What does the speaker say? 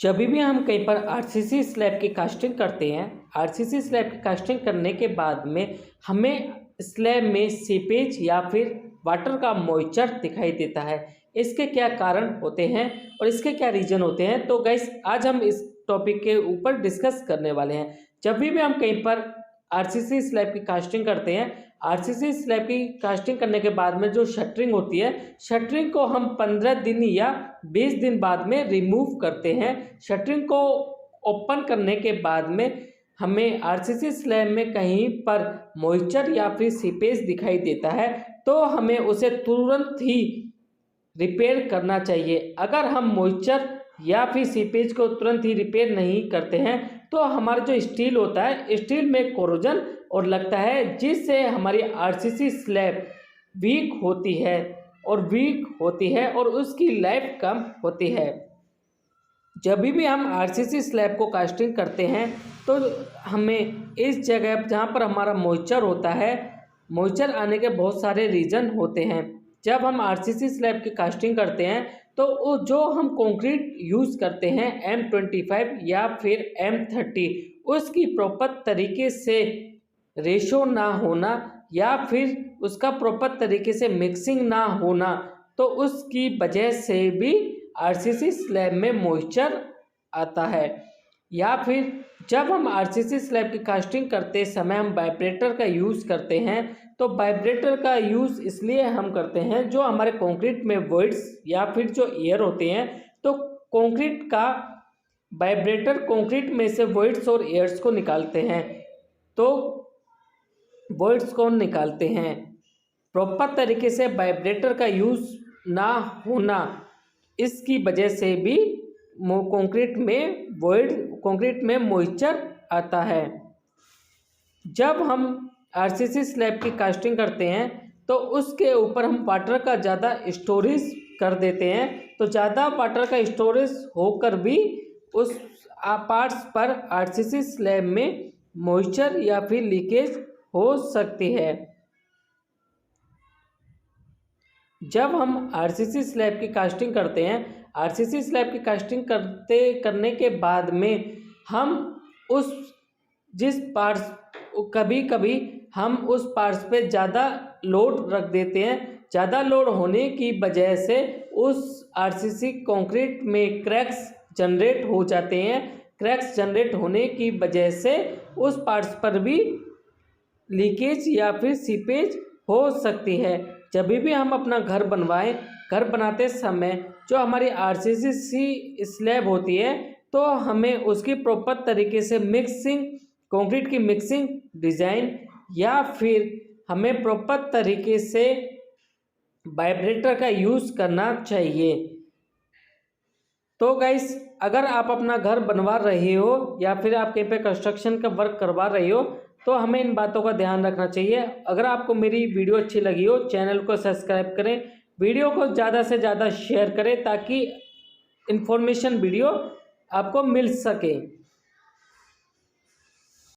जब भी हम कहीं पर आरसीसी स्लैब की कास्टिंग करते हैं, आरसीसी स्लैब की कास्टिंग करने के बाद में हमें स्लैब में सीपेज या फिर वाटर का मॉइस्चर दिखाई देता है। इसके क्या कारण होते हैं और इसके क्या रीज़न होते हैं, तो गाइस आज हम इस टॉपिक के ऊपर डिस्कस करने वाले हैं। जब भी हम कहीं पर आरसीसी स्लैब की कास्टिंग करते हैं, आरसीसी स्लैब की कास्टिंग करने के बाद में जो शटरिंग होती है, शटरिंग को हम 15 दिन या 20 दिन बाद में रिमूव करते हैं। शटरिंग को ओपन करने के बाद में हमें आरसीसी स्लैब में कहीं पर मॉइस्चर या फिर सीपेज दिखाई देता है, तो हमें उसे तुरंत ही रिपेयर करना चाहिए। अगर हम मॉइस्चर या फिर सीपेज को तुरंत ही रिपेयर नहीं करते हैं तो हमारा जो स्टील होता है, स्टील में कोरोजन और लगता है, जिससे हमारी आरसीसी स्लैब वीक होती है और उसकी लाइफ कम होती है। जब भी हम आरसीसी स्लैब को कास्टिंग करते हैं तो हमें इस जगह जहाँ पर हमारा मॉइस्चर होता है, मॉइस्चर आने के बहुत सारे रीज़न होते हैं। जब हम आरसीसी स्लैब की कास्टिंग करते हैं तो वो जो हम कंक्रीट यूज़ करते हैं M25 या फिर M30, उसकी प्रॉपर तरीके से रेशो ना होना या फिर उसका प्रॉपर तरीके से मिक्सिंग ना होना, तो उसकी वजह से भी आरसीसी स्लैब में मॉइस्चर आता है। या फिर जब हम आरसीसी स्लैब की कास्टिंग करते समय हम वाइब्रेटर का यूज़ करते हैं, तो वाइब्रेटर का यूज़ इसलिए हम करते हैं, जो हमारे कंक्रीट में वॉइड्स या फिर जो एयर होते हैं, तो कंक्रीट का वाइब्रेटर कंक्रीट में से वॉइड्स और एयर्स को निकालते हैं, तो वॉइड्स को निकालते हैं। प्रॉपर तरीके से वाइब्रेटर का यूज़ ना होना, इसकी वजह से भी कंक्रीट में मॉइस्चर आता है। जब हम आरसीसी स्लैब की कास्टिंग करते हैं तो उसके ऊपर हम वाटर का ज़्यादा स्टोरेज कर देते हैं, तो ज़्यादा वाटर का स्टोरेज होकर भी उस पार्ट्स पर आरसीसी स्लैब में मॉइस्चर या फिर लीकेज हो सकती है। जब हम आरसीसी स्लैब की कास्टिंग करते हैं, आरसीसी स्लैब की कास्टिंग करने के बाद में हम उस जिस पार्ट्स कभी कभी हम उस पार्ट्स पे ज़्यादा लोड रख देते हैं। ज़्यादा लोड होने की वजह से उस आरसीसी कंक्रीट में क्रैक्स जनरेट हो जाते हैं। क्रैक्स जनरेट होने की वजह से उस पार्ट्स पर भी लीकेज या फिर सीपेज हो सकती है। जब भी हम अपना घर बनवाएं, घर बनाते समय जो हमारी आरसीसी स्लैब होती है, तो हमें उसकी प्रॉपर तरीके से मिक्सिंग, कंक्रीट की मिक्सिंग डिज़ाइन या फिर हमें प्रॉपर तरीके से वाइब्रेटर का यूज़ करना चाहिए। तो गाइस, अगर आप अपना घर बनवा रहे हो या फिर आप कहीं पे कंस्ट्रक्शन का वर्क करवा रहे हो, तो हमें इन बातों का ध्यान रखना चाहिए। अगर आपको मेरी वीडियो अच्छी लगी हो, चैनल को सब्सक्राइब करें, वीडियो को ज़्यादा से ज़्यादा शेयर करें ताकि इन्फॉर्मेशन वीडियो आपको मिल सके।